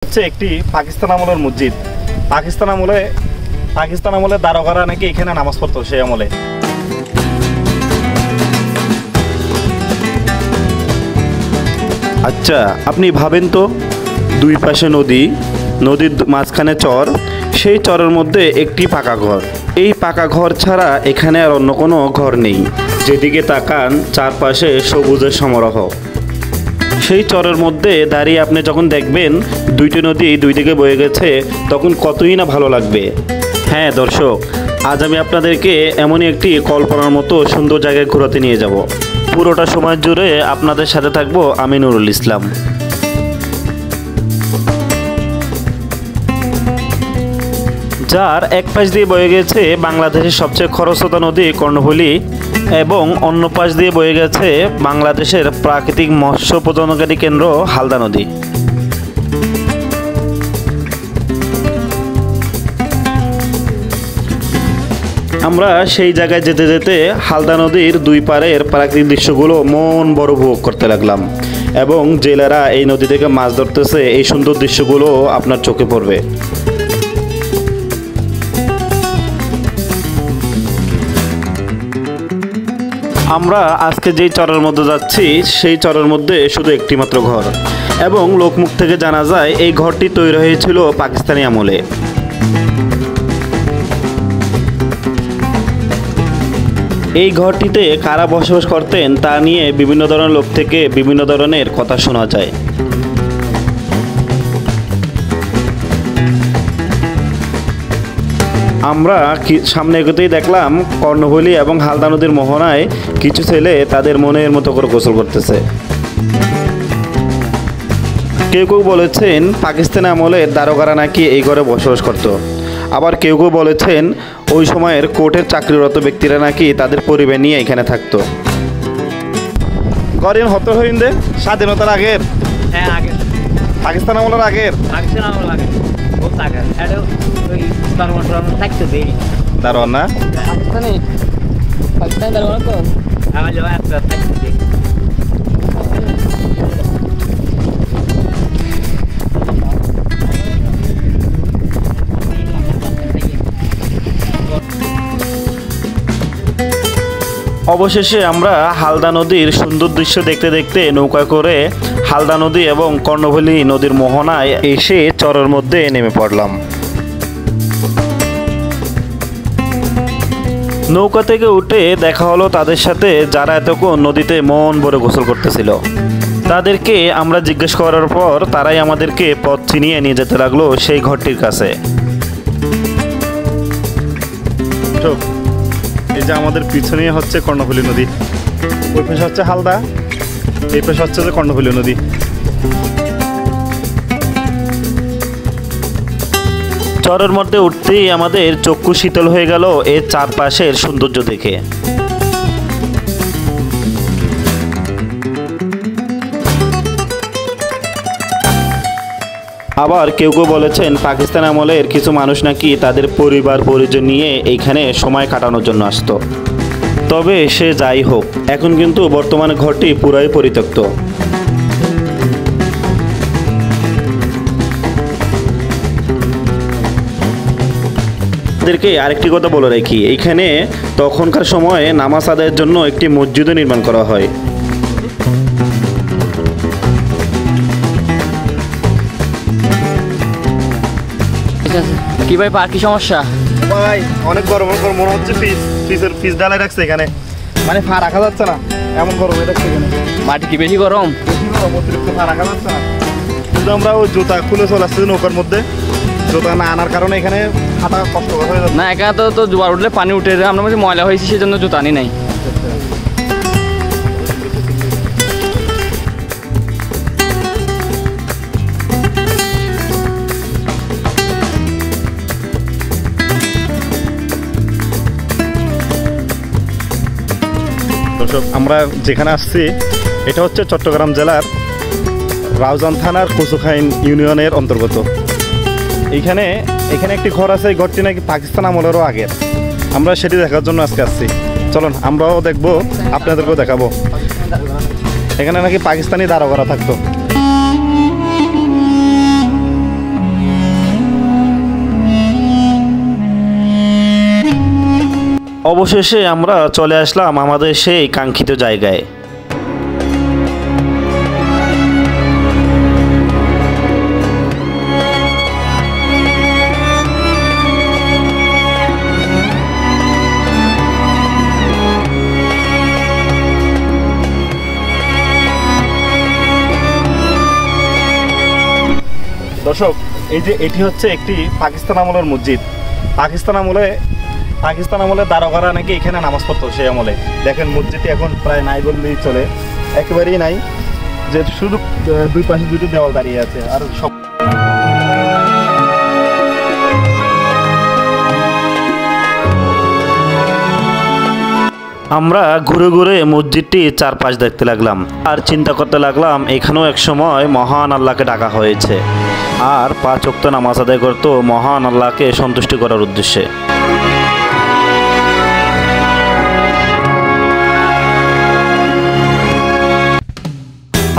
হচ্ছে একটি পাকিস্তান আমলের মসজিদ। পাকিস্তান আমলে দারোগারা নাকি এখানে নামাজ পড়তো সেই আমলে। আচ্ছা, আপনি ভাবেন তো, দুই পাশে নদী, নদীর মাঝখানে চর, সেই চরের মধ্যে একটি পাকা ঘর। এই পাকা ঘর ছাড়া এখানে আর অন্য কোনো ঘর নেই। যেদিকে তাকান চারপাশে সবুজের সমারোহ। সেই চরের মধ্যে দাঁড়িয়ে আপনি যখন দেখবেন দুইটি নদী দুই দিকে বয়ে গেছে, তখন কতই না ভালো লাগবে। হ্যাঁ দর্শক, আজ আমি আপনাদেরকে এমনই একটি কল্পনার মতো সুন্দর জায়গায় ঘোরাতে নিয়ে যাব। পুরোটা সময় জুড়ে আপনাদের সাথে থাকবো আমি নুরুল ইসলাম। যার এক পাশ দিয়ে বয়ে গেছে বাংলাদেশের সবচেয়ে খরস্রোতা নদী কর্ণফুলী এবং অন্য পাশ দিয়ে বয়ে গেছে বাংলাদেশের প্রাকৃতিক মৎস্য প্রজননকারী কেন্দ্র হালদা নদী। আমরা সেই জায়গায় যেতে যেতে হালদা নদীর দুই পাড়ের প্রাকৃতিক দৃশ্যগুলো মন বড় উপভোগ করতে লাগলাম এবং জেলেরা এই নদী থেকে মাছ ধরতেছে, এই সুন্দর দৃশ্যগুলো আপনার চোখে পড়বে। আমরা আজকে যেই চরের মধ্যে যাচ্ছি সেই চরের মধ্যে শুধু একটি মাত্র ঘর এবং লোকমুখ থেকে জানা যায় এই ঘরটি তৈরি হয়েছিল পাকিস্তানি আমলে। এই ঘরটিতে কারা বসবাস করতেন তা নিয়ে বিভিন্ন ধরনের লোক থেকে বিভিন্ন ধরনের কথা শোনা যায়। আমরা সামনে এগোতেই দেখলাম কর্ণফুলী এবং হালদা নদীর মোহনায় কিছু ছেলে তাদের মনের মতো করে গোসল করতেছে। কেউ কেউ বলেছেন পাকিস্তান আমলের দারোগারা নাকি এই ঘরে বসবাস করত। আবার কেউ কেউ বলেছেন ওই সময়ের কোর্টের চাকরিরত ব্যক্তিরা নাকি তাদের পরিবার নিয়ে এখানে থাকতো। গরিন হত হইন্দে স্বাধীনতার আগের, হ্যাঁ আগের, পাকিস্তান আমলের আগের, পাকিস্তান আমলের আগের, বহুত আগের। এটা ওই দারোয়ান থাকতো দেরি দারোয়ান না পাকিস্তানি দারোয়ান তো আমার লোক একটা থাকতো দেরি। অবশেষে আমরা হালদা নদীর সুন্দর দৃশ্য দেখতে দেখতে নৌকা করে হালদা নদী এবং কর্ণফুলী নদীর মোহনায় এসে চরের মধ্যে নেমে পড়লাম। নৌকা থেকে উঠে দেখা হলো তাদের সাথে যারা এতক্ষণ নদীতে মন ভরে গোসল করতেছিল। তাদেরকে আমরা জিজ্ঞেস করার পর তারাই আমাদেরকে পথ চিনিয়ে নিয়ে যেতে লাগলো সেই ঘরটির কাছে। এই যে আমাদের পিছনে হচ্ছে কর্ণফুলী নদী, ওই পাশে হচ্ছে হালদা, এই পাশে হচ্ছে যে কর্ণফুলী নদী। চরের মধ্যে উঠতেই আমাদের চক্ষু শীতল হয়ে গেল এর চারপাশের সৌন্দর্য দেখে। আবার কেউ কেউ বলেছেন পাকিস্তান আমলের কিছু মানুষ নাকি তাদের পরিবার পরিজন নিয়ে এইখানে সময় কাটানোর জন্য আসতো। তবে সে যাই হোক, এখন কিন্তু বর্তমানে ঘরটি পুরাই পরিত্যক্ত। তাদেরকে আরেকটি কথা বলে রাখি, এইখানে তখনকার সময়ে নামাজ আদায়ের জন্য একটি মসজিদও নির্মাণ করা হয়। কি ভাই, পার কি সমস্যা? ভাই অনেক গরম মনে হচ্ছে ফিস ডালাই রাখছে এখানে, মানে ফা রাখা যাচ্ছে না, এমন গরম হয়ে যাচ্ছে এখানে। মাটি কি বেশি গরম? অতিরিক্ত ফা রাখা যাচ্ছে না। কিন্তু আমরা ওই জুতা খুলে চলে আসছি নৌকার মধ্যে, জুতা না আনার কারণে এখানে হাঁটা কষ্টকর হয়ে যাচ্ছে। না এখানে তো জোয়ার উঠলে পানি উঠে যায়, আমরা ময়লা হয়েছি সেজন্য জুতা আনি নাই। দর্শক, আমরা যেখানে আসছি এটা হচ্ছে চট্টগ্রাম জেলার রাউজান থানার কচুখাইন ইউনিয়নের অন্তর্গত। এখানে একটি ঘর আছে, এই ঘরটি নাকি পাকিস্তান আমলেরও আগের। আমরা সেটি দেখার জন্য আজকে আসছি। চলুন আমরাও দেখবো, আপনাদেরকেও দেখাবো। এখানে নাকি পাকিস্তানি দারোগারা থাকতো। অবশেষে আমরা চলে আসলাম আমাদের সেই কাঙ্ক্ষিত জায়গায়। দর্শক, এই যে এটি হচ্ছে একটি পাকিস্তান আমলের মসজিদ। পাকিস্তান আমলে দারোগারা নাকি এখানে নামাজ পড়তো সেই আমলে। দেখেন মসজিদটি এখন প্রায় নাই বললেই চলে, একেবারেই নাই, যে শুধু দুই পাশে দুটো দেওয়াল দাঁড়িয়ে আছে। আর সব আমরা ঘুরে ঘুরে মসজিদটি চারপাশ দেখতে লাগলাম আর চিন্তা করতে লাগলাম এখানেও এক সময় মহান আল্লাহকে ডাকা হয়েছে আর 5 ওয়াক্ত নামাজ আদায় করত মহান আল্লাহকে সন্তুষ্টি করার উদ্দেশ্যে।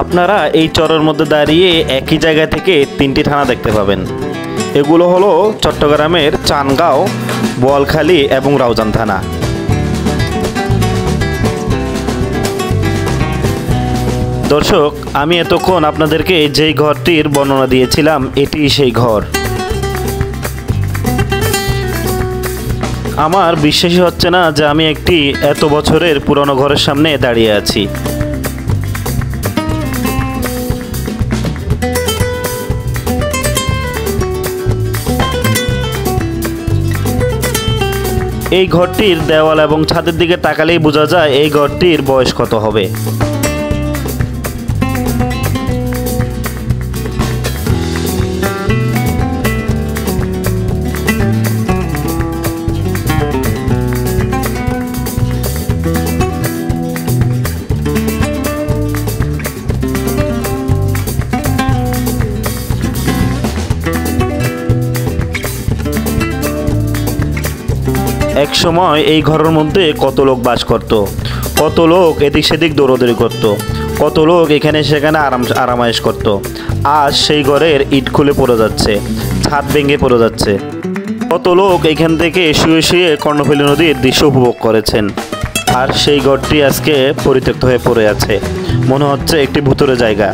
আপনারা এই চরের মধ্যে দাঁড়িয়ে একই জায়গা থেকে 3টি থানা দেখতে পাবেন। এগুলো হলো চট্টগ্রামের চানগাঁও, বোয়ালখালী এবং রাউজান থানা। দর্শক, আমি এতক্ষণ আপনাদেরকে যেই ঘরটির বর্ণনা দিয়েছিলাম এটি সেই ঘর। আমার বিশ্বাসই হচ্ছে না যে আমি একটি এত বছরের পুরনো ঘরের সামনে দাঁড়িয়ে আছি। এই ঘরটির দেওয়াল এবং ছাদের দিকে তাকালেই বোঝা যায় এই ঘরটির বয়স কত হবে। এক সময় এই ঘরের মধ্যে কত লোক বাস করত, কত লোক এদিক সেদিক দৌড়দৌড়ি করত, কত লোক এখানে সেখানে আরামায়েশ করত। আজ সেই ঘরের ইট খুলে পড়ে যাচ্ছে, ছাদ ভেঙে পড়ে যাচ্ছে। কত লোক এখান থেকে শুয়ে শুয়ে কর্ণফুলী নদীর দৃশ্য উপভোগ করেছেন। আর সেই ঘরটি আজকে পরিত্যক্ত হয়ে পড়ে আছে, মনে হচ্ছে একটি ভুতুড়ে জায়গা।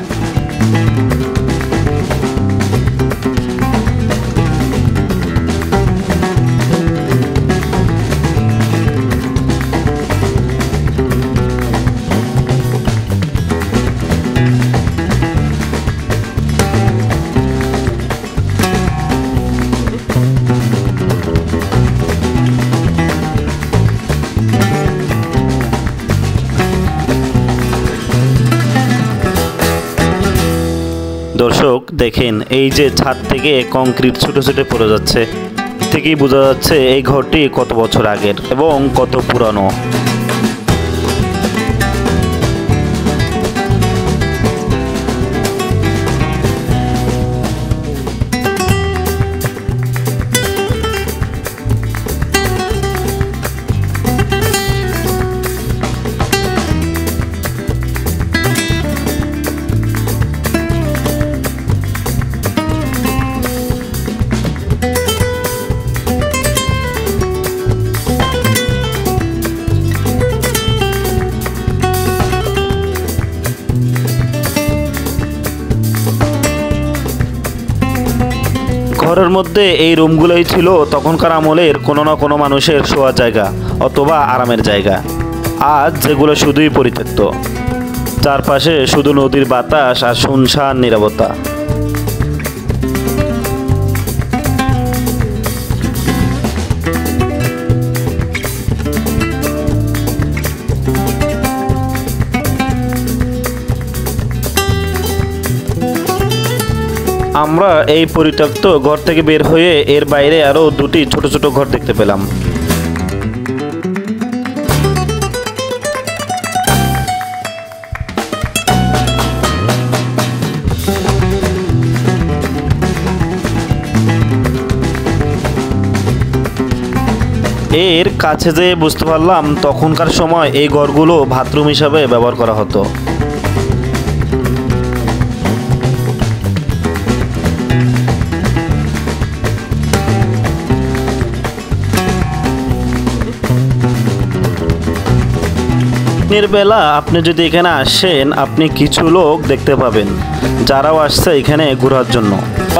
দর্শক দেখেন, এই যে ছাদ থেকে কংক্রিট ছোট ছোট পড়ে যাচ্ছে, থেকেই বোঝা যাচ্ছে এই ঘরটি কত বছর আগের এবং কত পুরানো। ঘরের মধ্যে এই রুমগুলোই ছিল তখনকার আমলের কোনো না কোনো মানুষের শোয়ার জায়গা অথবা আরামের জায়গা। আজ যেগুলো শুধুই পরিত্যক্ত, চারপাশে শুধু নদীর বাতাস আর শুনশান নীরবতা। আমরা এই পরিত্যক্ত ঘর থেকে বের হয়ে এর বাইরে আরো 2টি ছোট ছোট ঘর দেখতে পেলাম। এর কাছে যেয়ে বুঝতে পারলাম তখনকার সময় এই ঘরগুলো বাথরুম হিসাবে ব্যবহার করা হতো। দিনের বেলা আপনি যদি এখানে আসেন, আপনি কিছু লোক দেখতে পাবেন যারাও আসছে এখানে ঘোরার জন্য,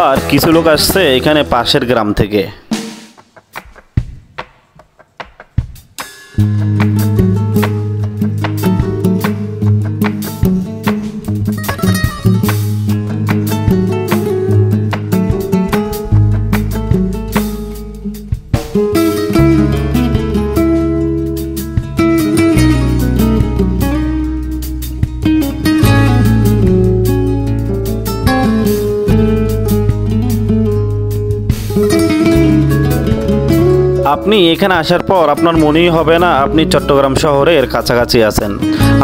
আর কিছু লোক আসছে এখানে পাশের গ্রাম থেকে। আপনি এখানে আসার পর আপনার মনেই হবে না আপনি চট্টগ্রাম শহরের কাছাকাছি আছেন,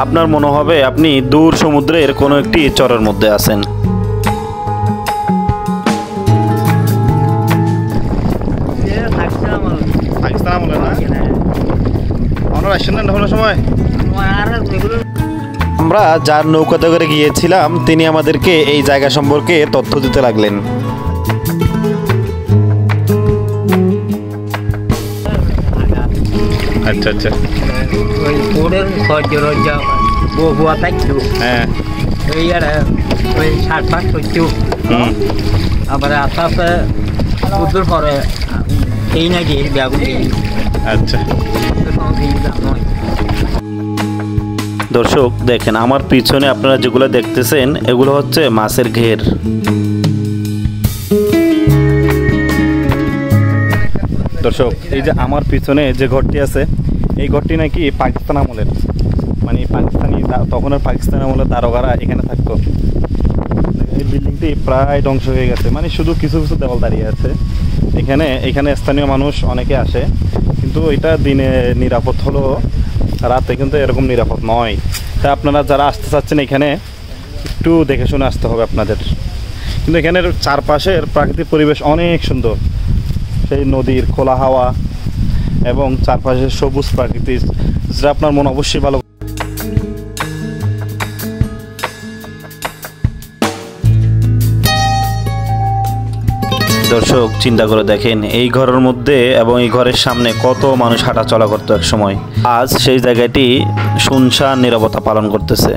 আপনার মনে হবে আপনি দূর সমুদ্রের কোনো একটি চরের মধ্যে আছেন। আমরা যার নৌকাতে করে গিয়েছিলাম তিনি আমাদেরকে এই জায়গা সম্পর্কে তথ্য দিতে লাগলেন। আচ্ছা আচ্ছা, ওই কোডের সহ্য বুয়া থাকতো। হ্যাঁ, ওই আর ওই 60-5 করতো। আবার আস্তে আস্তে উত্তর পরে এই নাকি ব্যাগুন। আচ্ছা দর্শক দেখেন, আমার পিছনে আপনারা যেগুলো দেখতেছেন এগুলো হচ্ছে মাছের ঘের। দর্শক, এই যে আমার পিছনে যে ঘরটি আছে এই ঘরটি নাকি পাকিস্তান আমলের, মানে পাকিস্তানি তখনের পাকিস্তান আমলের দারোগারা এখানে থাকতো। এই বিল্ডিংটি প্রায় ধ্বংস হয়ে গেছে, মানে শুধু কিছু কিছু দেওয়াল দাঁড়িয়ে আছে। এখানে স্থানীয় মানুষ অনেকে আসে, কিন্তু এটা দিনে নিরাপদ হলো, রাতে কিন্তু এরকম নিরাপদ নয়। তাই আপনারা যারা আসতে চাচ্ছেন এখানে একটু দেখে শুনে আসতে হবে আপনাদের। কিন্তু এখানের চারপাশের প্রাকৃতিক পরিবেশ অনেক সুন্দর, সেই নদীর খোলা হাওয়া এবং চারপাশের সবুজ প্রাকৃতি, যেটা আপনার মন অবশ্যই ভালো। দর্শক চিন্তা করে দেখেন, এই ঘরের মধ্যে এবং এই ঘরের সামনে কত মানুষ হাঁটা চলা করতো এক সময়, আজ সেই জায়গাটি শুনশান নীরবতা পালন করতেছে।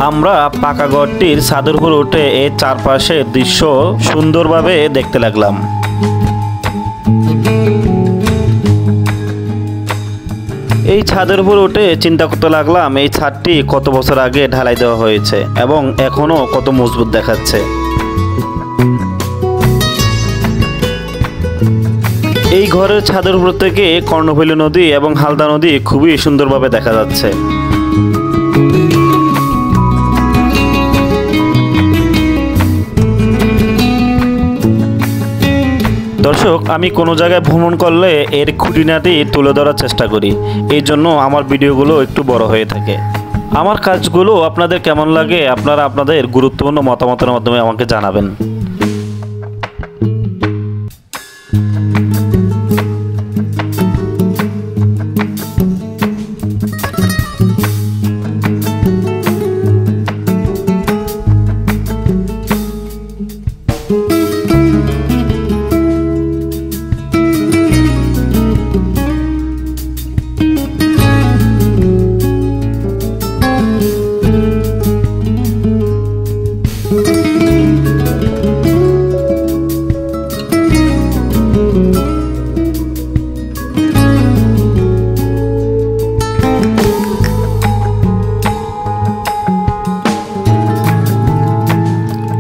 আমরা পাকা ঘরটির ছাদের উপর উঠে এই চারপাশের দৃশ্য সুন্দরভাবে দেখতে লাগলাম। এই ছাদের উপর উঠে চিন্তা করতে লাগলাম এই ছাদটি কত বছর আগে ঢালাই দেওয়া হয়েছে এবং এখনো কত মজবুত দেখাচ্ছে। এই ঘরের ছাদের উপর থেকে কর্ণফুলী নদী এবং হালদা নদী খুবই সুন্দরভাবে দেখা যাচ্ছে। দর্শক, আমি কোনো জায়গায় ভ্রমণ করলে এর খুঁটিনাটি তুলে ধরার চেষ্টা করি, এই জন্য আমার ভিডিওগুলো একটু বড় হয়ে থাকে। আমার কাজগুলো আপনাদের কেমন লাগে আপনারা আপনাদের গুরুত্বপূর্ণ মতামতের মাধ্যমে আমাকে জানাবেন।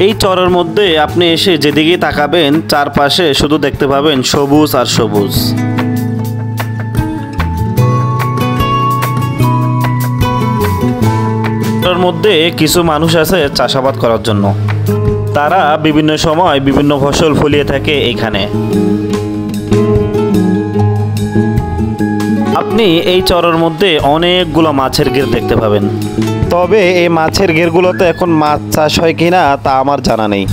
এই চরের মধ্যে আপনি এসে যেদিকেই তাকাবেন চারপাশে শুধু দেখতে পাবেন সবুজ আর সবুজ। চরের মধ্যে কিছু মানুষ আছে চাষাবাদ করার জন্য, তারা বিভিন্ন সময় বিভিন্ন ফসল ফলিয়ে থাকে এখানে। আপনি এই চরের মধ্যে অনেকগুলো মাছের ঘের দেখতে পাবেন, তবে এই মাছের ঘেরগুলোতে এখন মাছ চাষ হয় কিনা তা আমার জানা নেই।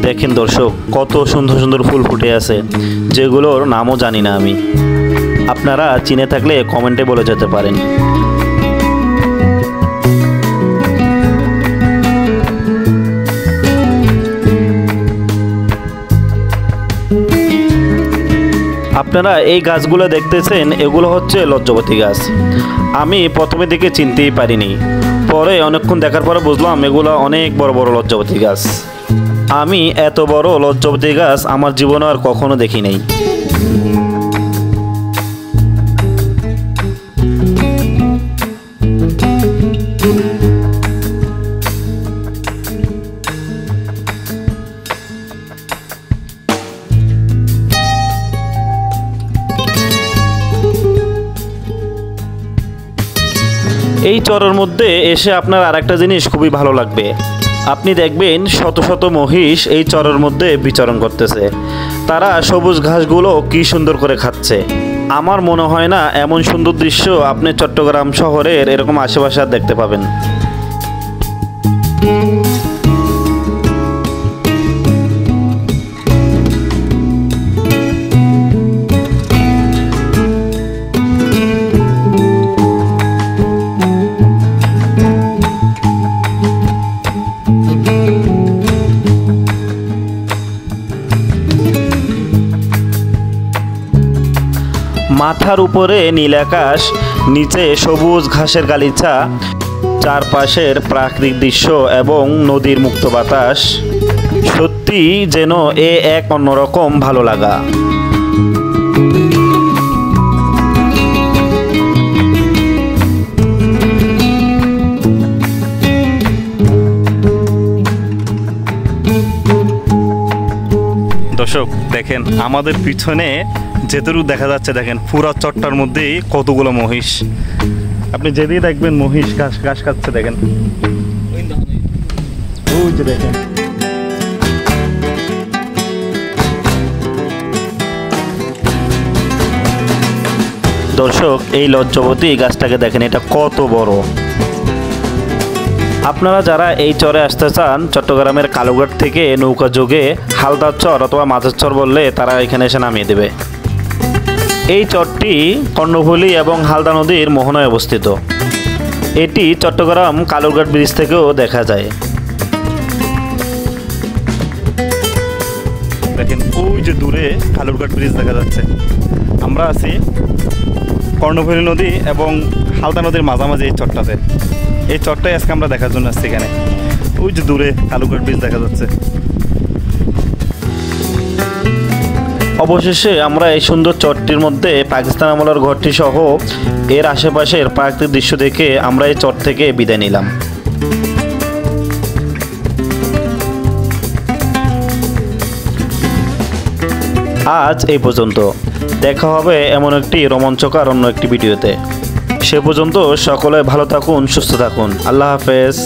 দেখেন দর্শক, কত সুন্দর সুন্দর ফুল ফুটে আছে, যেগুলোর নামও জানি না আমি। আপনারা চিনে থাকলে কমেন্টে বলে যেতে পারেন। আপনারা এই গাছগুলো দেখতেছেন, এগুলো হচ্ছে লজ্জাবতী গাছ। আমি প্রথমে দিকে চিনতেই পারিনি, পরে অনেকক্ষণ দেখার পরে বুঝলাম এগুলো অনেক বড় বড় লজ্জাবতী গাছ। আমি এত বড় লজ্জাবতী গাছ আমার জীবনে আর কখনো দেখি নাই। এই চরের মধ্যে এসে আপনার আরেকটা জিনিস খুবই ভালো লাগবে। আপনি দেখবেন শত শত মহিষ এই চরের মধ্যে বিচরণ করতেছে। তারা সবুজ ঘাসগুলো কি সুন্দর করে খাচ্ছে। আমার মনে হয় না এমন সুন্দর দৃশ্য আপনি চট্টগ্রাম শহরের এরকম আশেপাশে আর দেখতে পাবেন। মাথার উপরে নীল আকাশ, নিচে সবুজ ঘাসের গালিচা, চারপাশের প্রাকৃতিক দৃশ্য এবং নদীর মুক্ত বাতাস, সত্যি যেন এক অন্যরকম ভালো লাগা। দর্শক দেখেন, আমাদের পিছনে যেটুকু দেখা যাচ্ছে, দেখেন পুরো চট্টার মধ্যেই কতগুলো মহিষ। আপনি যেদিকে দেখবেন মহিষ ঘাস খাচ্ছে। দেখেন ওই যে দেখেন, দর্শক এই লজ্জাবতী গাছটাকে দেখেন, এটা কত বড়। আপনারা যারা এই চরে আসতে চান, চট্টগ্রামের কালুঘাট থেকে নৌকা যোগে হালদার চর অথবা মাঝের চর বললে তারা এখানে এসে নামিয়ে দেবে। এই চরটি কর্ণফুলী এবং হালদা নদীর মোহনায় অবস্থিত। এটি চট্টগ্রাম কালুরঘাট ব্রিজ থেকেও দেখা যায়। দেখেন ওই যে দূরে কালুরঘাট ব্রিজ দেখা যাচ্ছে। আমরা আছি কর্ণফুলী নদী এবং হালদা নদীর মাঝামাঝি এই চরটাতে। এই চরটাই আজকে আমরা দেখার জন্য আসছি এখানে। ওই যে দূরে কালুরঘাট ব্রিজ দেখা যাচ্ছে। অবশেষে আমরা এই সুন্দর চরটির মধ্যে পাকিস্তান আমলের ঘরটি সহ এর আশেপাশের প্রাকৃতিক দৃশ্য দেখে আমরা এই চর থেকে বিদায় নিলাম। আজ এই পর্যন্ত। দেখা হবে এমন একটি রোমাঞ্চকর অন্য একটি ভিডিওতে। সে পর্যন্ত সকলে ভালো থাকুন, সুস্থ থাকুন। আল্লাহ হাফেজ।